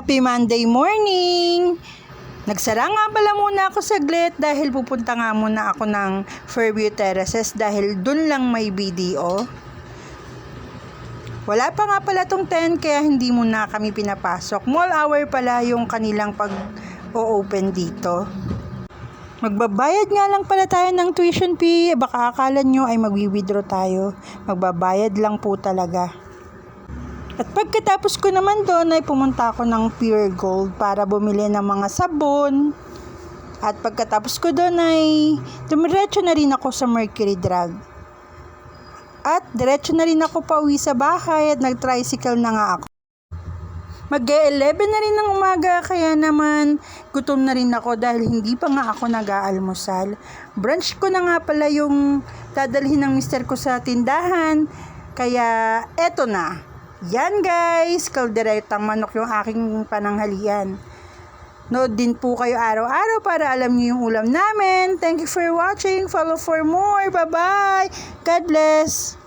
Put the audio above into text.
Happy Monday morning! Nagsara nga pala muna ako saglit dahil pupunta nga muna ako ng Fairview Terraces dahil dun lang may BDO. Wala pa nga pala tong 10 kaya hindi muna kami pinapasok. Mall hour pala yung kanilang pag-o-open dito. Magbabayad nga lang pala tayo ng tuition fee. Baka akala nyo ay magwi-withdraw tayo. Magbabayad lang po talaga. At pagkatapos ko naman doon ay pumunta ako ng Pure Gold para bumili ng mga sabon. At pagkatapos ko doon ay dumiretso na rin ako sa Mercury Drug. At diretso na rin ako pauwi sa bahay at nag-tricycle na nga ako. Mag-11 na rin ng umaga kaya naman gutom na rin ako dahil hindi pa nga ako nag-aalmusal. Brunch ko na nga pala yung dadalhin ng mister ko sa tindahan. Kaya eto na. Yan guys, kalderetang manok yung aking pananghalian. Nood din po kayo araw-araw para alam niyo yung ulam namin. Thank you for watching. Follow for more. Bye-bye. God bless.